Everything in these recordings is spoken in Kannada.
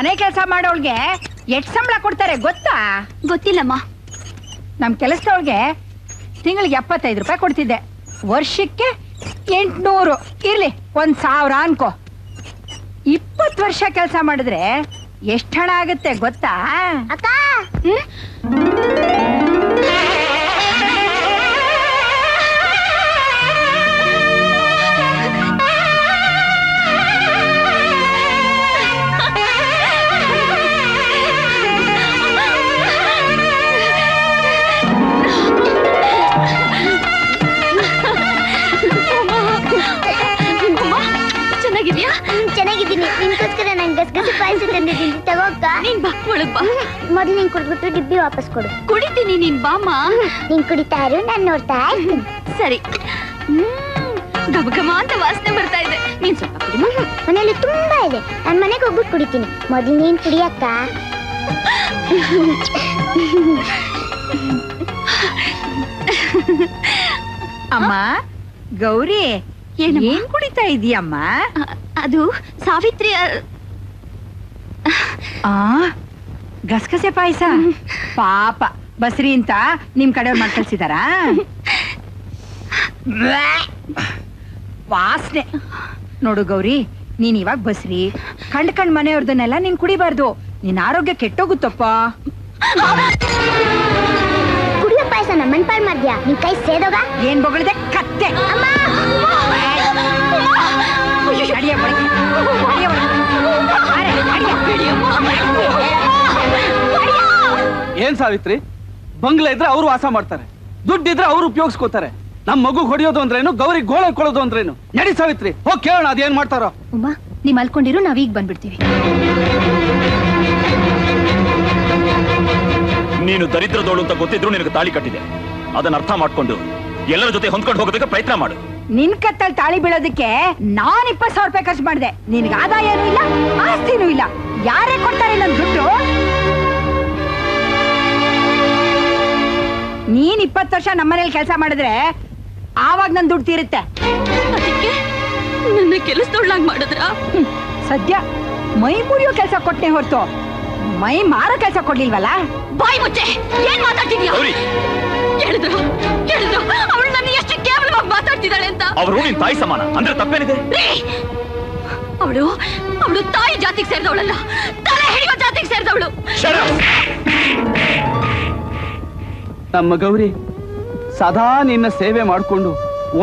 ಮನೆ ಕೆಲಸ ಮಾಡೋಳ್ಗೆ ಎಷ್ಟು ಸಂಬಳ ಕೊಡ್ತಾರೆ ಗೊತ್ತಾ? ಗೊತ್ತಿಲ್ಲಮ್ಮ. ನಮ್ ಕೆಲಸದೊಳಗೆ ತಿಂಗಳಿಗೆ 75 ರೂಪಾಯಿ ಕೊಡ್ತಿದ್ದೆ, ವರ್ಷಕ್ಕೆ 800. ಇರ್ಲಿ 1000 ಅನ್ಕೋ. 20 ವರ್ಷ ಕೆಲಸ ಮಾಡಿದ್ರೆ ಎಷ್ಟು ಹಣ ಆಗುತ್ತೆ ಗೊತ್ತಾ? ಅಕ್ಕ ಚೆನ್ನಾಗಿದ್ದೀನಿ. ನಿನ್ಗೋಸ್ಕರ ನಂಗೆ ಗಸಗಸೆ ಪಾಯಸ ತಂದಿದ್ದೀನಿ, ತಗೋಕ್ಕ. ನೀನ್ ಬಾ ಒಳಗ್ ಬಾ. ಮೊದಲು ನೀನ್ ಕುಡ್ಬಿಟ್ಟು ಡಿಬ್ಬಿ ವಾಪಸ್ ಕೊಡು. ಕುಡಿತೀನಿ, ನೀನ್ ಬಾಮ್ಮ. ನೀನ್ ಕುಡಿತಾ ಇರು, ನಾನ್ ನೋಡ್ತಾ ಇರ್ತೀನಿ. ಸರಿ. ಗಬಗಮ ಅಂತ ವಾಸನೆ ಬರ್ತಾ ಇದೆ. ನೀನ್ ಸ್ವಲ್ಪ ಕುಡಿಮ. ಮನೇಲಿ ತುಂಬಾ ಇದೆ, ನಾನ್ ಮನೆಗೆ ಹೋಗ್ಬಿಟ್ಟು ಕುಡಿತೀನಿ. ಮೊದಲು ನೀನ್ ಕುಡಿಯಕ್ಕ. ಅಮ್ಮ ಗೌರಿ, ಏನ್ ಕುಡಿತಾ ಇದೀಯಮ್ಮ? ಅದು ಸಾವಿತ್ರಿ. ಗಸಗಸೆ ಪಾಯಸ. ಪಾಪ ಬಸ್ರಿ ಅಂತ ನಿಮ್ ಕಡೆ ಮಾಡಿ ಕಳ್ಸಿದಾರ? ವಾಸನೆ ನೋಡು ಗೌರಿ, ನೀನ್ ಇವಾಗ ಬಸ್ರಿ ಕಂಡ್ ಮನೆಯವ್ರದನ್ನೆಲ್ಲ ನೀನ್ ಕುಡಿಬಾರ್ದು, ನಿನ್ ಆರೋಗ್ಯ ಕೆಟ್ಟೋಗುತ್ತಪ್ಪ. ಕುಡಿಯೋ ಪಾಯಸ ನಮ್ಮನ್ ಪಾಲ್ ಮಾಡ್ದ್ಯಾ? ನಿನ್ ಕೈ ಸೇದೋಗ. ಏನ್ ಬೊಗಳಿದೆ ಕತ್ತೆ? ಏನ್ ಸಾವಿತ್ರಿ, ಬಂಗ್ಲೆ ಇದ್ರೆ ಅವ್ರು ವಾಸ ಮಾಡ್ತಾರೆ, ದುಡ್ಡಿದ್ರೆ ಅವ್ರು ಉಪಯೋಗಿಸ್ಕೋತಾರೆ. ನಮ್ ಮಗು ಹೊಡಿಯೋದು ಅಂದ್ರೇನು, ಗೌರಿ ಗೋಳ ಕೊಡೋದು ಅಂದ್ರೇನು? ನಡಿ ಸಾವಿತ್ರಿ, ಹೋಗಿ ಕೇಳೋಣ ಅದೇನ್ ಮಾಡ್ತಾರೋ. ಉಮಾ, ನೀವ್ ಮಲ್ಕೊಂಡಿರು, ನಾವೀಗ ಬಂದ್ಬಿಡ್ತೀವಿ. ನೀನು ದರಿದ್ರದೋಳು ಅಂತ ಗೊತ್ತಿದ್ರು ನಿನಗೆ ತಾಳಿ ಕಟ್ಟಿದೆ. ಅದನ್ನ ಅರ್ಥ ಮಾಡ್ಕೊಂಡು ಎಲ್ಲರ ಜೊತೆ ಹೊಂದ್ಕೊಂಡು ಹೋಗೋದಕ್ಕೆ ಪ್ರಯತ್ನ ಮಾಡು. ನಿನ್ ಕತ್ತಲ್ಲಿ ತಾಳಿ ಬೀಳೋದಕ್ಕೆ ನಾನ್ 20,000 ರೂಪಾಯಿ ಖರ್ಚು ಮಾಡಿದೆ. ನಿನ್ಗೆ ಆದಾಯನೂ ಇಲ್ಲ, ಆಸ್ತಿನೂ ಇಲ್ಲ. ಯಾರೇ ಕೊಡ್ತಾರೆ ನನ್ ದುಡ್ಡು? ನೀನ್ 20 ವರ್ಷ ನಮ್ಮನೇಲಿ ಕೆಲಸ ಮಾಡಿದ್ರೆ ಆವಾಗ ನನ್ ದುಡ್ಡು ತೀರುತ್ತೆ. ಅದಕ್ಕೆ ನನ್ನ ಕೆಲಸದೊಳಗ್ ಮಾಡಿದ್ರ? ಸದ್ಯ ಮೈ ಮುರಿಯೋ ಕೆಲಸ ಕೊಟ್ಟೆ ಹೊರತು ಮೈ ಮಾರೋ ಕೆಲಸ ಕೊಡ್ಲಿಲ್ವಲ್ಲ? ಬಾಯಿ ಮುಚ್ಚೆ, ಏನ್ ಮಾತಾಡ್ತಿದ್ಯಾ? ಕೇಳಿದ್ರು ಅವಳು ನನ್ನ ಎಷ್ಟು ಕೇವಲವಾಗಿ ಮಾತಾಡ್ತಿದ್ದಾಳೆ ಅಂತ. ಅವರು ನಿನ್ ತಾಯಿ ಸಮಾನ ಅಂದ್ರೆ ತಪ್ಪೇನಿದೆ? ಅವಳು ತಾಯಿ ಜಾತಿಗೆ ಸೇರಿದವಳಲ್ಲ, ತಲೆ ಹಿಡಿಯೋ ಜಾತಿಗೆ ಸೇರಿದವಳು. ನಮ್ಮ ಗೌರಿ ಸದಾ ನಿನ್ನ ಸೇವೆ ಮಾಡ್ಕೊಂಡು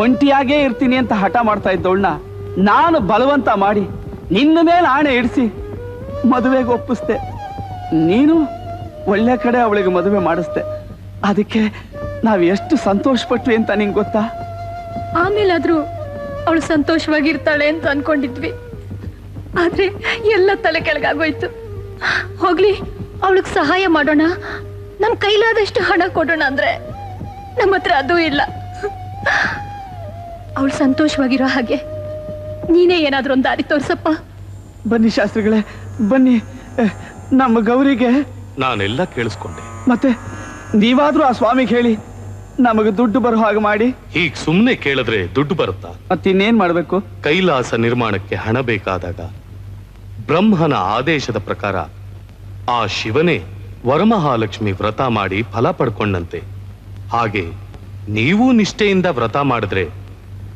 ಒಂಟಿಯಾಗೇ ಇರ್ತೀನಿ ಅಂತ ಹಠ ಮಾಡ್ತಾ ಇದ್ದವಳನ್ನ ನಾನು ಬಲವಂತ ಮಾಡಿ ನಿನ್ನ ಮೇಲೆ ಆಣೆ ಇಡಿಸಿ ಮದುವೆಗೆ ಒಪ್ಪಿಸ್ದೆ. ನೀನು ಒಳ್ಳೆ ಕಡೆ ಅವಳಿಗೆ ಮದುವೆ ಮಾಡಿಸ್ದೆ. ಅದಕ್ಕೆ ನಾವ್ ಎಷ್ಟು ಸಂತೋಷ ಪಟ್ವಿ ಅಂತ ನಿಂಗೆ ಗೊತ್ತಾ? ಆಮೇಲಾದ್ರೂ ಅವಳು ಸಂತೋಷವಾಗಿರ್ತಾಳೆ ಅಂತ ಅನ್ಕೊಂಡಿದ್ವಿ, ಆದ್ರೆ ಎಲ್ಲ ತಲೆ ಕೆಳಗಾಗೋಯ್ತು. ಹೋಗ್ಲಿ, ಅವಳಿಗೆ ಸಹಾಯ ಮಾಡೋಣ, ನಮ್ ಕೈಲಾದಷ್ಟು ಹಣ ಕೊಡೋಣ ಅಂದ್ರೆ ನಮ್ಮ ಹತ್ರ ಅದೂ ಇಲ್ಲ. ಅವಳು ಸಂತೋಷವಾಗಿರೋ ಹಾಗೆ ನೀನೇ ಏನಾದ್ರೂ ಒಂದು ದಾರಿ ತೋರ್ಸಪ್ಪ. ಬನ್ನಿ ಶಾಸ್ತ್ರಿಗಳೇ, ಬನ್ನಿ. ನಮ್ಮ ಗೌರಿಗೆ ನಾನೆಲ್ಲ ಕೇಳಿಸ್ಕೊಂಡೆ. ಮತ್ತೆ ನೀವಾದ್ರೂ ಆ ಸ್ವಾಮಿಗೆ ಹೇಳಿ ನಮಗೆ ದುಡ್ಡು ಬರೋ ಹಾಗೆ ಮಾಡಿ. ಹೀಗ್ ಸುಮ್ನೆ ಕೇಳಿದ್ರೆ ದುಡ್ಡು ಬರುತ್ತಾ? ಮತ್ತಿನ್ನೇನ್ ಮಾಡ್ಬೇಕು? ಕೈಲಾಸ ನಿರ್ಮಾಣಕ್ಕೆ ಹಣ ಬೇಕಾದಾಗ ಬ್ರಹ್ಮನ ಆದೇಶದ ಪ್ರಕಾರ ಆ ಶಿವನೇ ವರಮಹಾಲಕ್ಷ್ಮಿ ವ್ರತ ಮಾಡಿ ಫಲ ಪಡ್ಕೊಂಡಂತೆ. ಹಾಗೆ ನೀವು ನಿಷ್ಠೆಯಿಂದ ವ್ರತ ಮಾಡಿದ್ರೆ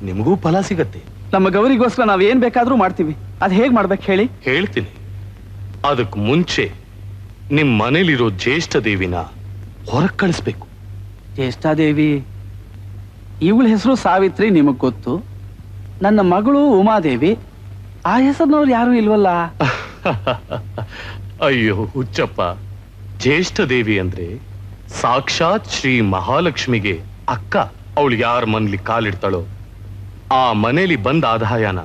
ನಿಮಗೂ ಫಲ ಸಿಗತ್ತೆ. ನಮ್ಮ ಗೌರಿಗೋಸ್ಕರ ನಾವ್ ಏನ್ ಬೇಕಾದ್ರೂ ಮಾಡ್ತೀವಿ. ಅದ್ ಹೇಗ್ ಮಾಡ್ಬೇಕು ಹೇಳಿ? ಹೇಳ್ತೀನಿ. ಅದಕ್ ಮುಂಚೆ ನಿಮ್ ಮನೇಲಿರೋ ಜ್ಯೇಷ್ಠ ದೇವಿನ ಹೊರಗ್ ಕಳಿಸ್ಬೇಕು. ಜ್ಯೇಷ್ಠಾದೇವಿ? ಇವಳ ಹೆಸರು ಸಾವಿತ್ರಿ, ನಿಮಗ್ ಗೊತ್ತು. ನನ್ನ ಮಗಳು ಉಮಾದೇವಿ, ಆ ಹೆಸರಿನವ್ರು ಯಾರು ಇಲ್ವಲ್ಲ? ಅಯ್ಯೋ ಹುಚ್ಚಪ್ಪ, ಜ್ಯೇಷ್ಠ ದೇವಿ ಅಂದ್ರೆ ಸಾಕ್ಷಾತ್ ಶ್ರೀ ಮಹಾಲಕ್ಷ್ಮಿಗೆ ಅಕ್ಕ. ಅವಳು ಯಾರ ಮನೇಲಿ ಕಾಲಿಡ್ತಾಳೋ ಆ ಮನೇಲಿ ಬಂದ ಆದಾಯನ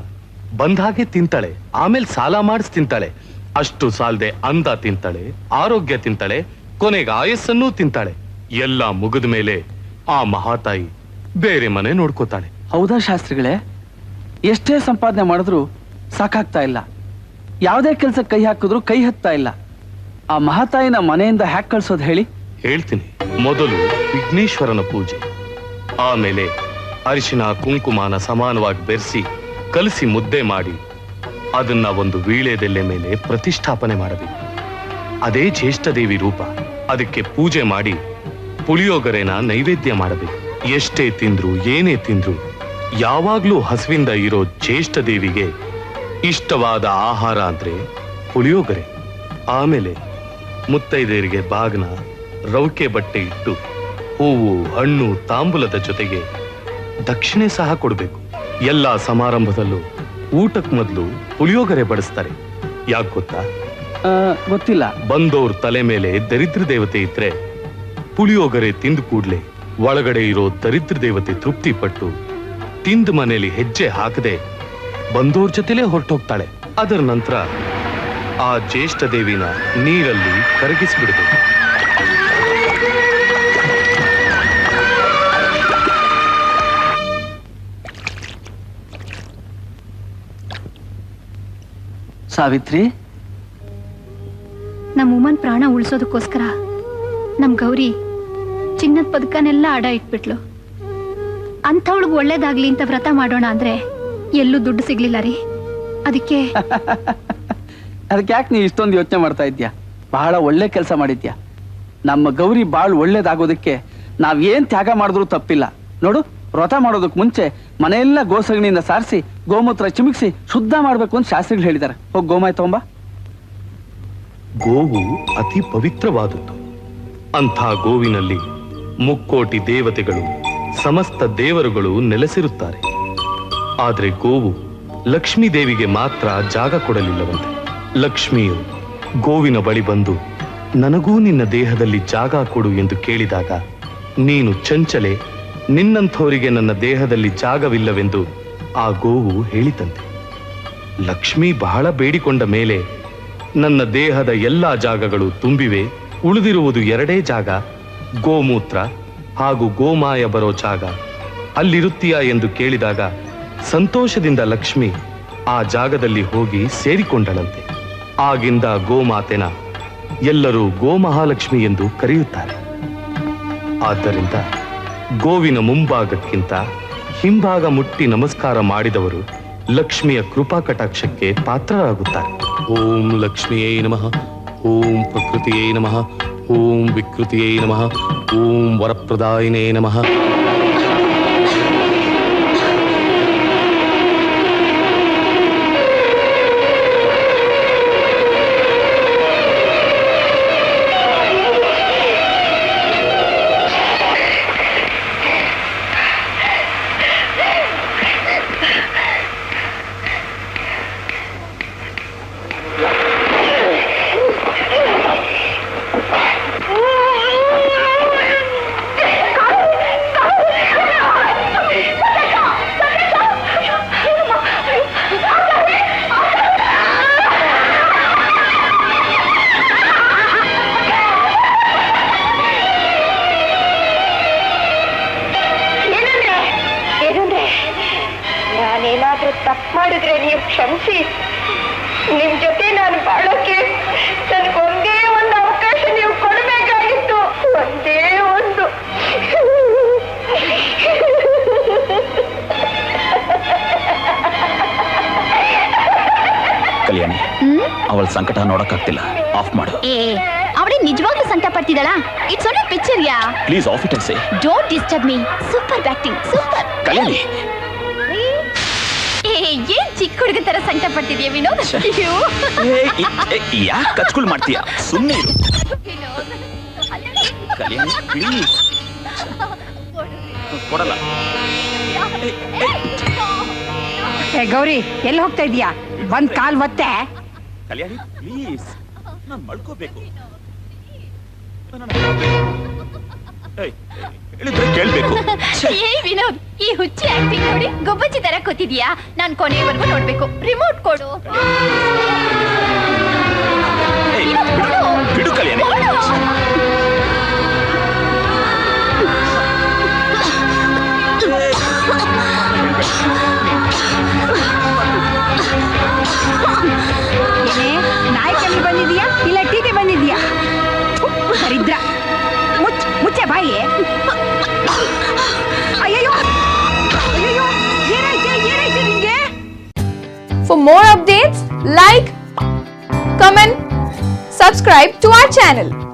ಬಂದಾಗೆ ತಿಂತಾಳೆ, ಆಮೇಲೆ ಸಾಲ ಮಾಡಿಸ್ ತಿಂತಾಳೆ. ಅಷ್ಟು ಸಾಲದೆ ಅಂದ ತಿಂತಾಳೆ, ಆರೋಗ್ಯ ತಿಂತಾಳೆ, ಕೊನೆಗೆ ಆಯಸ್ಸನ್ನೂ ತಿಂತಾಳೆ. ಎಲ್ಲ ಮುಗಿದ ಮೇಲೆ ಆ ಮಹಾತಾಯಿ ಬೇರೆ ಮನೆ ನೋಡ್ಕೋತಾಳೆ. ಹೌದಾ ಶಾಸ್ತ್ರಿಗಳೇ? ಎಷ್ಟೇ ಸಂಪಾದನೆ ಮಾಡಿದ್ರು ಸಾಕಾಗ್ತಾ ಇಲ್ಲ. ಯಾವುದೇ ಕೆಲಸ ಕೈ ಹಾಕಿದ್ರು ಕೈ ಹತ್ತಾ ಇಲ್ಲ. ಆ ಮಹಾತಾಯಿನ ಮನೆಯಿಂದ ಹ್ಯಾಕ್ ಕಳ್ಸೋದು ಹೇಳಿ? ಹೇಳ್ತೀನಿ. ಮೊದಲು ವಿಘ್ನೇಶ್ವರನ ಪೂಜೆ, ಆಮೇಲೆ ಅರಿಶಿನ ಕುಂಕುಮನ ಸಮಾನವಾಗಿ ಬೆರೆಸಿ ಕಲಸಿ ಮುದ್ದೆ ಮಾಡಿ ಅದನ್ನ ಒಂದು ವೀಳ್ಯದೆಲೆ ಮೇಲೆ ಪ್ರತಿಷ್ಠಾಪನೆ ಮಾಡಬೇಕು. ಅದೇ ಜ್ಯೇಷ್ಠದೇವಿ ರೂಪ. ಅದಕ್ಕೆ ಪೂಜೆ ಮಾಡಿ ಪುಳಿಯೋಗರೆನ ನೈವೇದ್ಯ ಮಾಡಬೇಕು. ಎಷ್ಟೇ ತಿಂದ್ರು ಏನೇ ತಿಂದ್ರು ಯಾವಾಗ್ಲೂ ಹಸುವಿಂದ ಇರೋ ಜ್ಯೇಷ್ಠದೇವಿಗೆ ಇಷ್ಟವಾದ ಆಹಾರ ಅಂದ್ರೆ ಪುಳಿಯೋಗರೆ. ಆಮೇಲೆ ಮುತ್ತೈದೆಯರಿಗೆ ಬಾಗ್ನ, ರೌಕೆ ಬಟ್ಟೆ ಇಟ್ಟು ಹೂವು, ಹಣ್ಣು, ತಾಂಬೂಲದ ಜೊತೆಗೆ ದಕ್ಷಿಣೆ ಸಹ ಕೊಡಬೇಕು. ಎಲ್ಲಾ ಸಮಾರಂಭದಲ್ಲೂ ಊಟಕ್ ಮೊದಲು ಪುಳಿಯೋಗರೆ ಬಡಿಸ್ತಾರೆ. ಯಾಕೆ ಗೊತ್ತಾ? ಗೊತ್ತಿಲ್ಲ. ಬಂದೋರ್ ತಲೆ ಮೇಲೆ ದರಿದ್ರ ದೇವತೆ ಇದ್ರೆ ಪುಳಿಯೋಗರೆ ತಿಂದು ಕೂಡ್ಲೆ ಒಳಗಡೆ ಇರೋ ದರಿದ್ರ ದೇವತೆ ತೃಪ್ತಿ ಪಟ್ಟು ತಿಂದ ಮನೆಯಲ್ಲಿ ಹೆಜ್ಜೆ ಹಾಕದೆ ಬಂದೋರ್ ಜೊತೆಲೇ ಹೊರಟೋಗ್ತಾಳೆ. ಅದರ ನಂತರ ಆ ಜ್ಯೇಷ್ಠ ದೇವಿನ ನೀರಲ್ಲಿ ಕರಗಿಸ್ಬಿಡ್ಬೇಕು. ಸಾವಿತ್ರಿ, ನಮ್ಮ ಉಮನ್ ಪ್ರಾಣ ಉಳಿಸೋದಕ್ಕೋಸ್ಕರ ನಮ್ ಗೌರಿ ಚಿನ್ನದ ಪದಕನೆಲ್ಲ ಅಡ ಇಟ್ಬಿಟ್ಲು. ಅಂಥವಳಿಗೆ ಒಳ್ಳೇದಾಗ್ಲಿ ಅಂತ ವ್ರತ ಮಾಡೋಣ ಅಂದ್ರೆ ಎಲ್ಲೂ ದುಡ್ಡು ಸಿಗ್ಲಿಲ್ಲ ರೀ. ಅದಕ್ಕೆ ಯಾಕೆ ನೀ ಇಷ್ಟೊಂದು ಯೋಚನೆ ಮಾಡ್ತಾ ಇದ್ಯಾ? ಬಹಳ ಒಳ್ಳೆ ಕೆಲಸ ಮಾಡಿದ್ಯಾ. ನಮ್ಮ ಗೌರಿ ಬಾಳ್ ಒಳ್ಳೇದಾಗೋದಕ್ಕೆ ನಾವೇನ್ ತ್ಯಾಗ ಮಾಡಿದ್ರು ತಪ್ಪಿಲ್ಲ. ನೋಡು, ವ್ರತ ಮಾಡೋದಕ್ ಮುಂಚೆ ಮನೆಯೆಲ್ಲ ಗೋಸಗಣಿಯಿಂದ ಸಾರಿಸಿ ಗೋಮೂತ್ರ ಚಿಮಿಕ್ಸಿ ಶುದ್ಧ ಮಾಡ್ಬೇಕು ಅಂತ ಶಾಸ್ತ್ರಿಗಳು ಹೇಳಿದ್ದಾರೆ. ಹೋಗಿ ಗೋಮಾಯ ತಗೊಂಬ. ಗೋವು ಅತಿ ಪವಿತ್ರವಾದದ್ದು. ಅಂಥ ಗೋವಿನಲ್ಲಿ ಮುಕ್ಕೋಟಿ ದೇವತೆಗಳು, ಸಮಸ್ತ ದೇವರುಗಳು ನೆಲೆಸಿರುತ್ತಾರೆ. ಆದ್ರೆ ಗೋವು ಲಕ್ಷ್ಮೀ ದೇವಿಗೆ ಮಾತ್ರ ಜಾಗ ಕೊಡಲಿಲ್ಲವಂತೆ. ಲಕ್ಷ್ಮಿಯು ಗೋವಿನ ಬಳಿ ಬಂದು ನನಗೂ ನಿನ್ನ ದೇಹದಲ್ಲಿ ಜಾಗ ಕೊಡು ಎಂದು ಕೇಳಿದಾಗ, ನೀನು ಚಂಚಲೆ, ನಿನ್ನಂಥವರಿಗೆ ನನ್ನ ದೇಹದಲ್ಲಿ ಜಾಗವಿಲ್ಲವೆಂದು ಆ ಗೋವು ಹೇಳಿತಂತೆ. ಲಕ್ಷ್ಮಿ ಬಹಳ ಬೇಡಿಕೊಂಡ ಮೇಲೆ ನನ್ನ ದೇಹದ ಎಲ್ಲಾ ಜಾಗಗಳು ತುಂಬಿವೆ, ಉಳಿದಿರುವುದು 2 ಜಾಗ, ಗೋಮೂತ್ರ ಹಾಗೂ ಗೋಮಾಯ ಬರೋ ಜಾಗ, ಅಲ್ಲಿರುತ್ತೀಯಾ ಎಂದು ಕೇಳಿದಾಗ ಸಂತೋಷದಿಂದ ಲಕ್ಷ್ಮಿ ಆ ಜಾಗದಲ್ಲಿ ಹೋಗಿ ಸೇರಿಕೊಂಡಳಂತೆ. ಆಗಿಂದ ಗೋಮಾತೆನ ಎಲ್ಲರೂ ಗೋಮಹಾಲಕ್ಷ್ಮಿ ಎಂದು ಕರೆಯುತ್ತಾರೆ. ಆದ್ದರಿಂದ ಗೋವಿನ ಮುಂಭಾಗಕ್ಕಿಂತ ಹಿಂಭಾಗ ಮುಟ್ಟಿ ನಮಸ್ಕಾರ ಮಾಡಿದವರು ಲಕ್ಷ್ಮಿಯ ಕೃಪಾ ಕಟಾಕ್ಷಕ್ಕೆ ಪಾತ್ರರಾಗುತ್ತಾರೆ. ಓಂ ಲಕ್ಷ್ಮಿಯೇ ನಮಃ, ಓಂ ಪ್ರಕೃತಿಯೇ ನಮಃ, ಓಂ ವಿಕೃತಿಯೇ ನಮಃ, ಓಂ ವರಪ್ರದಾಯಿನೇ ನಮಃ. ನಾನೇನಾದ್ರೂ ತಪ್ಪು ಮಾಡಿದ್ರೆ ನೀವು ಕ್ಷಮಿಸಿ. ನಿಮ್ ಜೊತೆ ನಾನು ಬಾಳೋಕೆ ನನಗೊಂದೇ ಒಂದು ಅವಕಾಶ ನೀವು ಕೊಡಬೇಕಾಗಿತ್ತು. ಒಂದೇ ಒಂದು. ಕಲ್ಯಾಣಿ, ಅವಳ ಸಂಕಟ ನೋಡಕ್ಕಾಗ್ತಿಲ್ಲ. ಆಫ್ ಮಾಡು. ಅವಳೇ ನಿಜವಾಗ್ಲೂ ಸಂಕಟ ಪಡ್ತಿದ್ದಾಳಾ? It's only picture yeah. Please off it and say. Don't disturb me. Super acting, super. Kalyani, ಏನ್ ಚಿಕ್ಕ ಹುಡುಗ ತರ ಸಂಕಟ ಪಡ್ತಿದ್ಯಾ ವಿನೋದ್? ಯಾಕೆ ಕಚ್ಕುಳ್ ಮಾಡ್ತೀಯಾ? ಸುಮ್ಮನೆ ಇರು ಕಲ್ಯಾಣಿ, ಪ್ಲೀಸ್. ಕೊಡಲ್ಲ. ಗೌರಿ, ಎಲ್ಲಿ ಹೋಗ್ತಾ ಇದೀಯಾ? ಒಂದ್ ಕಾಲ್ ಒತ್ತೆ. ಕಲ್ಯಾಣಿ ಪ್ಲೀಸ್, ನಾನು ಮಲ್ಕೋಬೇಕು. ಹೇಳಿದ್ರೆ ಕೇಳ್ಬೇಕು. ಏ ವಿನೋದ್, ಈ ಹುಚ್ಚಿ ಆಕ್ಟಿಂಗ್ ನೋಡಿ ಗೊಬ್ಬಚ್ಚಿ ತರ ಕೂತಿದ್ಯಾ? ನಾನ್ ಕೊನೆಯವರೆಗೂ ನೋಡ್ಬೇಕು. ರಿಮೋಟ್ ಕೊಡು. ಬಿಡು ಕಲ್ಯಾಣಿ. ನಾಯ್ಕಲ್ಲಿ ಬಂದಿದ್ಯಾ ಇಲ್ಲ ಟಿಟಿ ಬಂದಿದ್ಯಾ? ದರಿದ್ರ, ಮುಚ್ಚೆ ಬಾಯಿ. ಅಯ್ಯೋ ಅಯ್ಯೋ, ಏನಾಯ್ತು ನಿಂಗೆ? For more updates, comment, subscribe to our channel.